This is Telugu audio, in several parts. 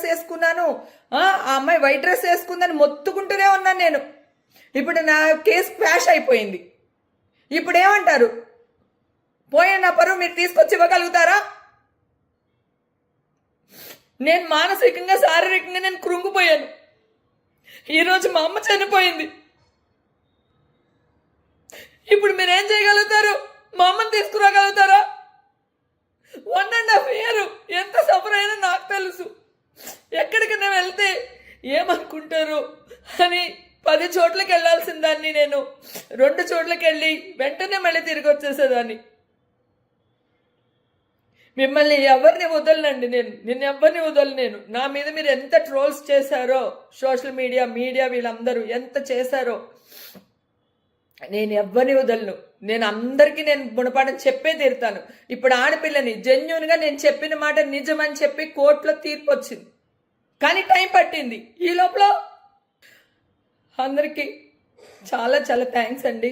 డ్రెస్ వేసుకున్నాను, ఆ అమ్మాయి వైట్ డ్రెస్ వేసుకుందని మొత్తుకుంటూనే ఉన్నాను నేను. ఇప్పుడు నా కేసు క్వాష్ అయిపోయింది. ఇప్పుడు ఏమంటారు? పోయిన నా పరువు మీరు తీసుకొచ్చి ఇవ్వగలుగుతారా? నేను మానసికంగా శారీరకంగా నేను కృంగిపోయాను. ఈరోజు మా అమ్మ చనిపోయింది. ఇప్పుడు మీరేం చేయగలుగుతారు? మా అమ్మని తీసుకురాగలుగుతారా? 1.5 year ఎంత సఫర్ అయినా నాకు తెలుసు. ఎక్కడికైనా వెళ్తే ఏమనుకుంటారు అని 10 చోట్లకి వెళ్ళాల్సిన దాన్ని నేను 2 చోట్లకి వెళ్ళి వెంటనే మళ్ళీ తిరిగి వచ్చేసేదాన్ని. మిమ్మల్ని ఎవరిని వదలనండి, నేను ఎవరిని వదలను. నా మీద మీరు ఎంత ట్రోల్స్ చేశారో, సోషల్ మీడియా వీళ్ళందరూ ఎంత చేశారో, నేను ఎవరిని వదలను. నేను అందరికీ నేను గుణపాఠం చెప్పే తీరుతాను. ఇప్పుడు ఆడపిల్లని జెన్యూన్గా నేను చెప్పిన మాట నిజమని చెప్పి కోర్టులో తీర్పు వచ్చింది, కానీ టైం పట్టింది. ఈ లోపల అందరికీ చాలా చాలా థ్యాంక్స్ అండి.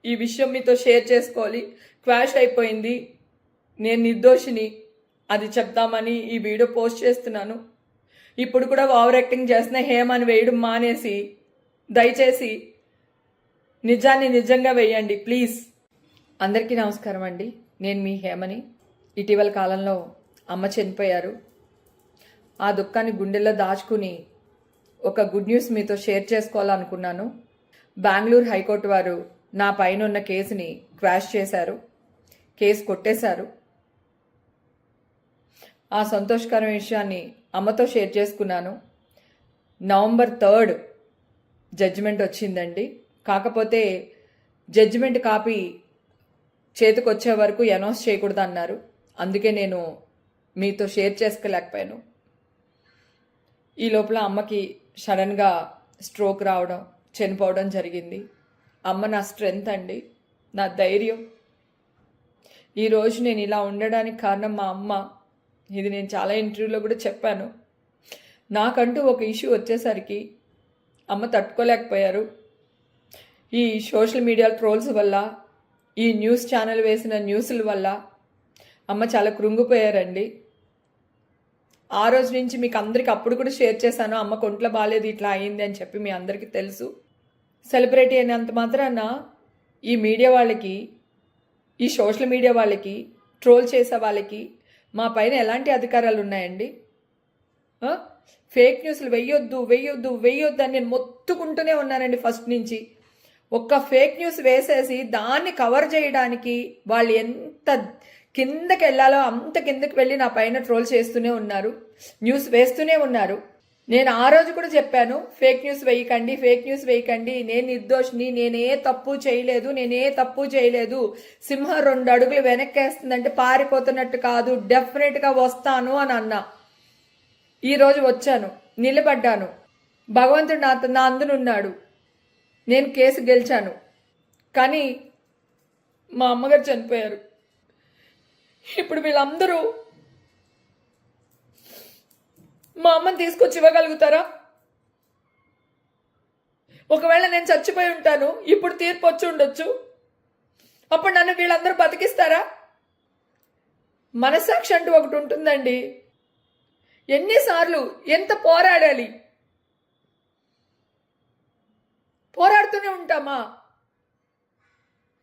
ఈ విషయం మీతో షేర్ చేసుకోవాలి. క్వాష్ అయిపోయింది, నేను నిర్దోషిని, అది చెప్తామని ఈ వీడియో పోస్ట్ చేస్తున్నాను. ఇప్పుడు కూడా ఓవర్ యాక్టింగ్ చేస్తున్న హేమని వేయడం మానేసి దయచేసి నిజాన్ని నిజంగా వేయండి ప్లీజ్. అందరికీ నమస్కారం అండి, నేను మీ హేమని. ఇటీవల కాలంలో అమ్మ చనిపోయారు. ఆ దుఃఖాన్ని గుండెల్లో దాచుకుని ఒక గుడ్ న్యూస్ మీతో షేర్ చేసుకోవాలనుకున్నాను. బెంగళూరు హైకోర్టు వారు నా పైన ఉన్న కేసుని క్వాష్ చేశారు, కేసు కొట్టేశారు. ఆ సంతోషకరమైన విషయాన్ని అమ్మతో షేర్ చేసుకున్నాను. November 3 జడ్జిమెంట్ వచ్చిందండి. కాకపోతే జడ్జిమెంట్ కాపీ చేతికి వచ్చే వరకు అనౌన్స్ చేయకూడదు అన్నారు. అందుకే నేను మీతో షేర్ చేసుకోలేకపోయాను. ఈ లోపల అమ్మకి సడన్గా స్ట్రోక్ రావడం, చనిపోవడం జరిగింది. అమ్మ నా స్ట్రెంగ్త్ అండి, నా ధైర్యం. ఈరోజు నేను ఇలా ఉండడానికి కారణం మా అమ్మ. ఇది నేను చాలా ఇంటర్వ్యూలో కూడా చెప్పాను. నాకంటూ ఒక ఇష్యూ వచ్చేసరికి అమ్మ తట్టుకోలేకపోయారు. ఈ సోషల్ మీడియా ట్రోల్స్ వల్ల, ఈ న్యూస్ ఛానల్ వేసిన న్యూస్ల వల్ల అమ్మ చాలా కృంగిపోయారండి. ఆ రోజు నుంచి మీకు అందరికి అప్పుడు కూడా షేర్ చేశాను, అమ్మ కొంట్లో బాగాలేదు, ఇట్లా అయింది అని చెప్పి. మీ అందరికీ తెలుసు. సెలబ్రిటీ అయినంత మాత్రాన ఈ మీడియా వాళ్ళకి, ఈ సోషల్ మీడియా వాళ్ళకి, ట్రోల్ చేసే వాళ్ళకి మా పైన ఎలాంటి అధికారాలు ఉన్నాయండి? ఫేక్ న్యూస్లు వెయ్యొద్దు అని నేను మొత్తుకుంటూనే ఉన్నానండి ఫస్ట్ నుంచి. ఒక్క ఫేక్ న్యూస్ వేసేసి దాన్ని కవర్ చేయడానికి వాళ్ళు ఎంత కిందకి వెళ్ళాలో అంత కిందకి వెళ్ళి నా పైన ట్రోల్ చేస్తూనే ఉన్నారు, న్యూస్ వేస్తూనే ఉన్నారు. నేను ఆ రోజు కూడా చెప్పాను, ఫేక్ న్యూస్ వేయకండి, నేను నిర్దోషిని, నేనే తప్పు చేయలేదు. సింహం 2 అడుగులు వెనక్కేస్తుందంటే పారిపోతున్నట్టు కాదు, డెఫినెట్గా వస్తాను అని అన్నా. ఈరోజు వచ్చాను, నిలబడ్డాను. భగవంతుడు నా అందునున్నాడు. నేను కేసు గెలిచాను, కానీ మా అమ్మగారు చనిపోయారు. ఇప్పుడు వీళ్ళందరూ మా అమ్మని తీసుకొచ్చి ఇవ్వగలుగుతారా? ఒకవేళ నేను చచ్చిపోయి ఉంటాను, ఇప్పుడు తీర్పు వచ్చి ఉండొచ్చు, అప్పుడు నన్ను వీళ్ళందరూ బతికిస్తారా? మనస్సాక్షి అంటూ ఒకటి ఉంటుందండి. ఎన్నిసార్లు ఎంత పోరాడాలి? పోరాడుతూనే ఉంటామా?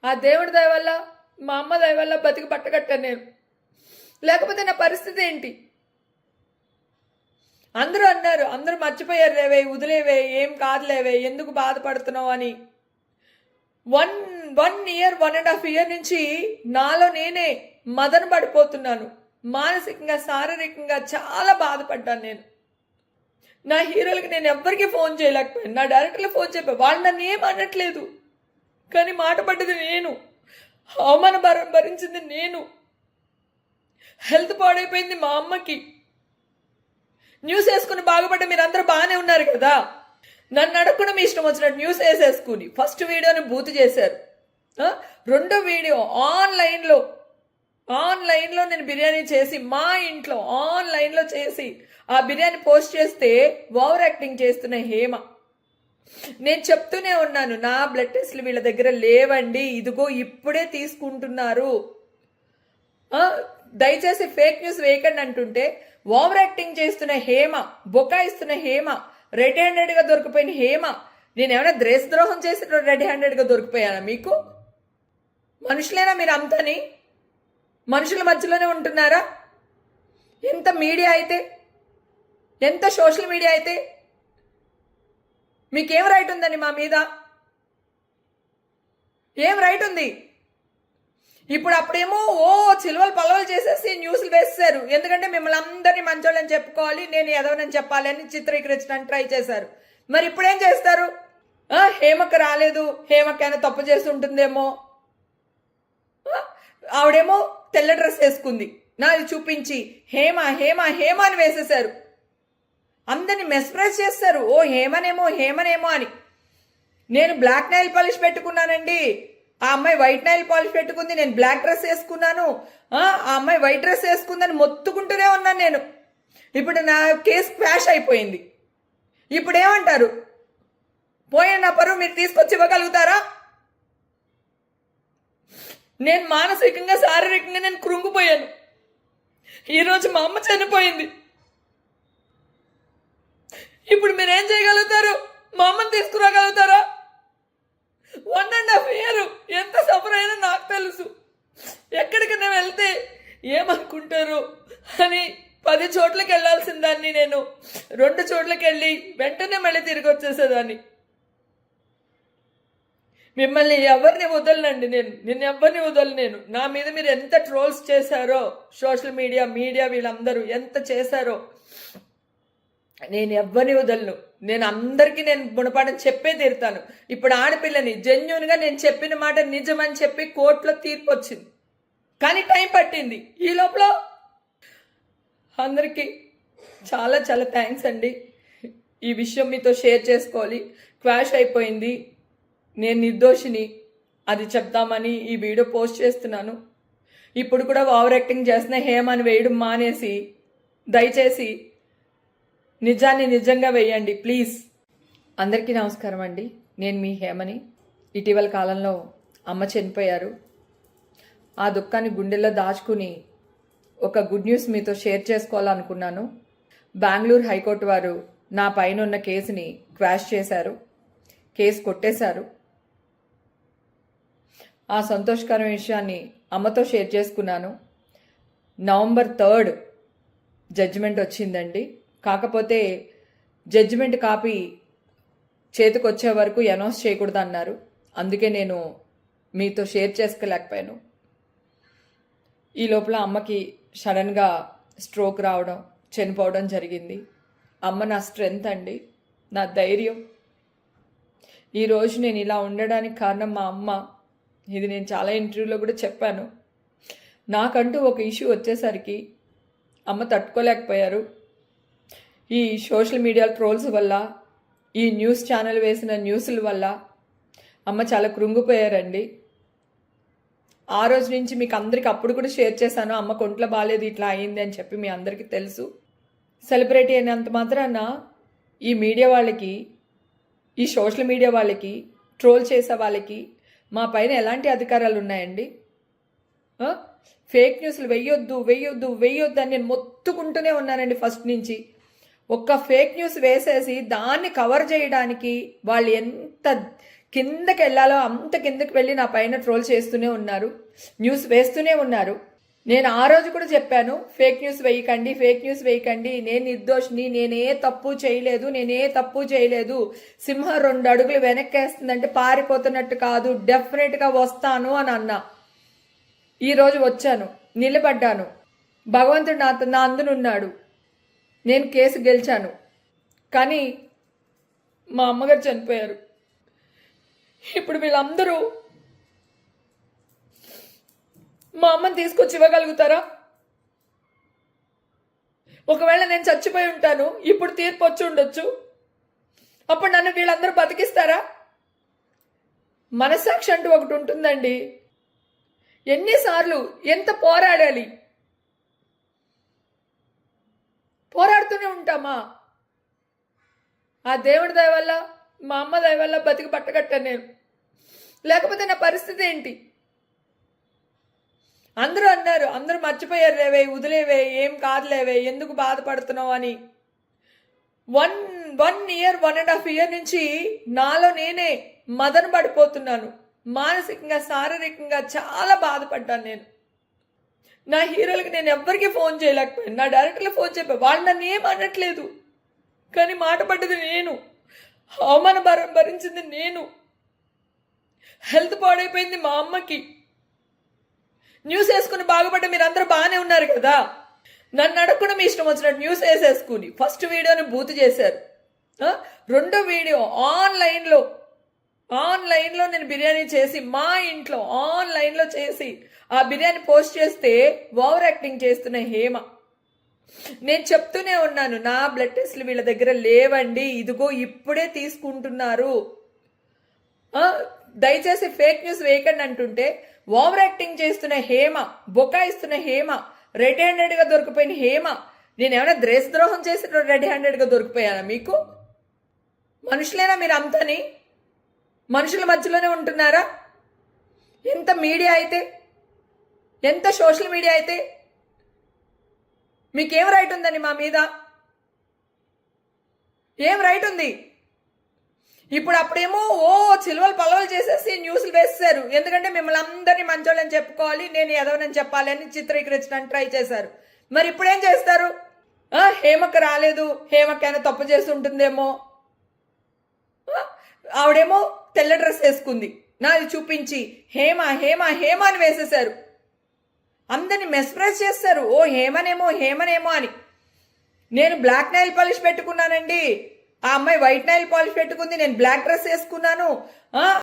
ఆ దేవుడి దయ వల్ల, మా అమ్మ దయ వల్ల బతికి పట్టగట్టాను నేను. లేకపోతే నా పరిస్థితి ఏంటి? అందరూ అన్నారు, అందరూ మర్చిపోయారు లేవే, వదిలేవే, ఏం కాదులేవే, ఎందుకు బాధపడుతున్నావు అని. 1.5 year నుంచి నాలో నేనే మదన పడిపోతున్నాను. మానసికంగా, శారీరకంగా చాలా బాధపడ్డాను నేను. నా హీరోలకి నేను ఎవ్వరికీ ఫోన్ చేయలేకపోయాను, నా డైరెక్టర్లకు ఫోన్ చెప్పాను. వాళ్ళు నన్ను ఏం అనట్లేదు, కానీ మాట పడ్డది నేను, అవమాన భరించింది నేను. హెల్త్ పాడైపోయింది మా అమ్మకి. న్యూస్ వేసుకుని బాగుపడ్డ మీరందరూ బాగానే ఉన్నారు కదా. నన్ను అడగకుండా మీ ఇష్టం వచ్చినట్టు న్యూస్ వేసేసుకుని ఫస్ట్ వీడియోని బూత్ చేశారు. రెండో వీడియో ఆన్లైన్లో నేను బిర్యానీ చేసి, మా ఇంట్లో ఆన్లైన్లో చేసి ఆ బిర్యానీ పోస్ట్ చేస్తే ఓవర్ యాక్టింగ్ చేస్తున్న హేమ. నేను చెప్తూనే ఉన్నాను, నా బ్లడ్ టెస్ట్లు వీళ్ళ దగ్గర లేవండి, ఇదిగో ఇప్పుడే తీసుకుంటున్నారు. దయచేసి ఫేక్ న్యూస్ వేయకండి అంటుంటే ఓవర్ యాక్టింగ్ చేస్తున్న హేమ, బొకాయిస్తున్న హేమ, రెడ్ హ్యాండెడ్గా దొరికిపోయిన హేమ, నేను ఏమైనా దేశద్రోహం చేసి రెడ్ హ్యాండెడ్గా దొరికిపోయానా? మీకు మనుషులేనా మీరు అంతని? మనుషుల మధ్యలోనే ఉంటున్నారా? ఎంత మీడియా అయితే, ఎంత సోషల్ మీడియా అయితే మీకేం రైట్ ఉందండి మా మీద? ఏం రైట్ ఉంది? ఇప్పుడు అప్పుడేమో చిలువలు పలవలు చేసేసి న్యూస్లు వేసేశారు. ఎందుకంటే మిమ్మల్ని అందరినీ మంచోళ్ళని చెప్పుకోవాలి, నేను ఎదవనని చెప్పాలి అని చిత్రీకరించడానికి ట్రై చేశారు. మరి ఇప్పుడేం చేస్తారు? హేమకు రాలేదు, హేమకైనా తప్పు చేసి ఉంటుందేమో, ఆవిడేమో తెల్ల డ్రెస్ వేసుకుంది, నాది చూపించి హేమ హేమ హేమ అని వేసేశారు. అందరిని మెస్ప్రైజ్ చేస్తారు, హేమనేమో అని. నేను బ్లాక్ నైల్ పాలిష్ పెట్టుకున్నానండి, ఆ అమ్మాయి వైట్ నైల్ పాలిష్ పెట్టుకుంది, నేను బ్లాక్ డ్రెస్ వేసుకున్నాను, ఆ అమ్మాయి వైట్ డ్రెస్ వేసుకుందని మొత్తుకుంటూనే ఉన్నాను నేను. ఇప్పుడు నా కేసు క్వాష్ అయిపోయింది. ఇప్పుడు ఏమంటారు? పోయిన నా పరువు మీరు తీసుకొచ్చి ఇవ్వగలుగుతారా? నేను మానసికంగా, శారీరకంగా నేను కృంగిపోయాను. ఈరోజు మా అమ్మ చనిపోయింది. ఇప్పుడు మీరేం చేయగలుగుతారు? మా అమ్మని తీసుకురాగలుగుతారా? 1.5 year ఎంత సఫర్ అయినా నాకు తెలుసు. ఎక్కడికైనా వెళ్తే ఏమనుకుంటారు అని 10 చోట్లకి వెళ్ళాల్సిన దాన్ని నేను 2 చోట్లకి వెళ్ళి వెంటనే మళ్ళీ తిరిగి వచ్చేసేదాన్ని. మిమ్మల్ని ఎవరిని వదలనండి, నేను ఎవరిని వదలను. నా మీద మీరు ఎంత ట్రోల్స్ చేశారో, సోషల్ మీడియా వీళ్ళందరూ ఎంత చేశారో, నేను ఎవరిని వదలను. నేను అందరికీ నేను గుణపాఠం చెప్పే తీరుతాను. ఇప్పుడు ఆడపిల్లని జెన్యూన్గా నేను చెప్పిన మాట నిజమని చెప్పి కోర్టులో తీర్పు వచ్చింది, కానీ టైం పట్టింది. ఈ లోపల అందరికీ చాలా చాలా థ్యాంక్స్ అండి. ఈ విషయం మీతో షేర్ చేసుకోవాలి. క్వాష్ అయిపోయింది, నేను నిర్దోషిని, అది చెప్తామని ఈ వీడియో పోస్ట్ చేస్తున్నాను. ఇప్పుడు కూడా ఓవర్ యాక్టింగ్ చేస్తున్న హేమని వేయడం మానేసి దయచేసి నిజాన్ని నిజంగా వేయండి ప్లీజ్. అందరికీ నమస్కారం అండి, నేను మీ హేమని. ఇటీవల కాలంలో అమ్మ చనిపోయారు. ఆ దుఃఖాన్ని గుండెల్లో దాచుకుని ఒక గుడ్ న్యూస్ మీతో షేర్ చేసుకోవాలనుకున్నాను. బెంగళూరు హైకోర్టు వారు నా పైన ఉన్న కేసుని క్వాష్ చేశారు, కేసు కొట్టేశారు. ఆ సంతోషకరమైన విషయాన్ని అమ్మతో షేర్ చేసుకున్నాను. November 3 జడ్జిమెంట్ వచ్చిందండి. కాకపోతే జడ్జిమెంట్ కాపీ చేతికి వచ్చే వరకు అనౌన్స్ చేయకూడదు అన్నారు. అందుకే నేను మీతో షేర్ చేసుకోలేకపోయాను. ఈ లోపల అమ్మకి సడన్గా స్ట్రోక్ రావడం, చనిపోవడం జరిగింది. అమ్మ నా స్ట్రెంగ్త్ అండి, నా ధైర్యం. ఈరోజు నేను ఇలా ఉండడానికి కారణం మా అమ్మ. ఇది నేను చాలా ఇంటర్వ్యూలో కూడా చెప్పాను. నాకంటూ ఒక ఇష్యూ వచ్చేసరికి అమ్మ తట్టుకోలేకపోయారు. ఈ సోషల్ మీడియా ట్రోల్స్ వల్ల, ఈ న్యూస్ ఛానల్ వేసిన న్యూస్ల వల్ల అమ్మ చాలా కృంగిపోయారండి. ఆ రోజు నుంచి మీకు అందరికి అప్పుడు కూడా షేర్ చేశాను, అమ్మ కొంట్లో బాగాలేదు, ఇట్లా అయింది అని చెప్పి. మీ అందరికీ తెలుసు. సెలబ్రిటీ అయినంత మాత్రాన ఈ మీడియా వాళ్ళకి, ఈ సోషల్ మీడియా వాళ్ళకి, ట్రోల్ చేసే వాళ్ళకి మా పైన ఎలాంటి అధికారాలు ఉన్నాయండి? ఫేక్ న్యూస్లు వెయ్యొద్దు అని నేను మొత్తుకుంటూనే ఉన్నానండి ఫస్ట్ నుంచి. ఒక్క ఫేక్ న్యూస్ వేసేసి దాన్ని కవర్ చేయడానికి వాళ్ళు ఎంత కిందకి వెళ్ళాలో అంత కిందకి వెళ్ళి నా పైన ట్రోల్ చేస్తూనే ఉన్నారు, న్యూస్ వేస్తూనే ఉన్నారు. నేను ఆ రోజు కూడా చెప్పాను, ఫేక్ న్యూస్ వేయకండి, నేను నిర్దోషిని, నేనే తప్పు చేయలేదు, సింహం 2 అడుగులు వెనక్కేస్తుందంటే పారిపోతున్నట్టు కాదు, డెఫినెట్గా వస్తాను అని అన్నా. ఈరోజు వచ్చాను, నిలబడ్డాను. భగవంతుడు నా అందునున్నాడు. నేను కేసు గెలిచాను, కానీ మా అమ్మగారు చనిపోయారు. ఇప్పుడు వీళ్ళందరూ మా అమ్మని తీసుకొచ్చి ఇవ్వగలుగుతారా? ఒకవేళ నేను చచ్చిపోయి ఉంటాను, ఇప్పుడు తీర్పు వచ్చి ఉండొచ్చు, అప్పుడు నన్ను వీళ్ళందరూ బతికిస్తారా? మనస్సాక్షి అంటూ ఒకటి ఉంటుందండి. ఎన్నిసార్లు ఎంత పోరాడాలి? పోరాడుతూనే ఉంటామా? ఆ దేవుడి దయ వల్ల, మా అమ్మ దయ వల్ల బతికి పట్టగట్టాను నేను. లేకపోతే నా పరిస్థితి ఏంటి? అందరూ అన్నారు, అందరూ మర్చిపోయారు లేవే, వదిలేవే, ఏం కాదులేవే, ఎందుకు బాధపడుతున్నావు అని. 1 year 1.5 year నుంచి నాలో నేనే మదన పడిపోతున్నాను. మానసికంగా శారీరకంగా చాలా బాధపడ్డాను నేను. నా హీరోలకి నేను ఎవ్వరికి ఫోన్ చేయలేకపోయాను, నా డైరెక్టర్లకు ఫోన్ చెప్పా, వాళ్ళు నన్ను ఏం అనట్లేదు, కానీ మాట పడ్డది నేను, అవమాన భరించింది నేను, హెల్త్ పాడైపోయింది మా అమ్మకి. న్యూస్ వేసుకుని బాగుపడ్డ మీరందరూ బాగానే ఉన్నారు కదా, నన్ను అడగకుండా మీ ఇష్టం వచ్చినట్టు న్యూస్ వేసేసుకుని ఫస్ట్ వీడియోని బూత్ చేశారు. రెండో వీడియో ఆన్లైన్లో నేను బిర్యానీ చేసి మా ఇంట్లో ఆన్లైన్లో చేసి ఆ బిర్యానీ పోస్ట్ చేస్తే ఓవర్ యాక్టింగ్ చేస్తున్న హేమ. నేను చెప్తూనే ఉన్నాను, నా బ్లడ్ టెస్ట్లు వీళ్ళ దగ్గర లేవండి, ఇదిగో ఇప్పుడే తీసుకుంటున్నారు, దయచేసి ఫేక్ న్యూస్ వేయకండి అంటుంటే ఓవర్ యాక్టింగ్ చేస్తున్న హేమ, బొకాయిస్తున్న హేమ, రెడ్ హ్యాండెడ్గా దొరికిపోయిన హేమ. నేను ఏమైనా దేశద్రోహం చేసి రెడ్ హ్యాండెడ్గా దొరికిపోయానా? మీకు మనుషులేనా మీరు అంతని? మనుషుల మధ్యలోనే ఉంటున్నారా? ఎంత మీడియా అయితే, ఎంత సోషల్ మీడియా అయితే మీకేం రైట్ ఉందని మా మీద? ఏం రైట్ ఉంది? ఇప్పుడు అప్పుడేమో చిలువలు పలవలు చేసేసి న్యూస్లు వేసేశారు, ఎందుకంటే మిమ్మల్ని అందరినీ మంచోళ్ళని చెప్పుకోవాలి, నేను ఎదవనని చెప్పాలి అని చిత్రీకరించడానికి ట్రై చేశారు. మరి ఇప్పుడేం చేస్తారు? హేమకు రాలేదు, హేమకైనా తప్పు చేసి ఉంటుందేమో, ఆవిడేమో తెల్ల డ్రెస్ వేసుకుంది, నాది చూపించి హేమ హేమ హేమ అని వేసేశారు, అందరిని మెస్ప్రైజ్ చేస్తారు, హేమనేమో అని. నేను బ్లాక్ నైల్ పాలిష్ పెట్టుకున్నానండి, ఆ అమ్మాయి వైట్ నైల్ పాలిష్ పెట్టుకుంది, నేను బ్లాక్ డ్రెస్ వేసుకున్నాను.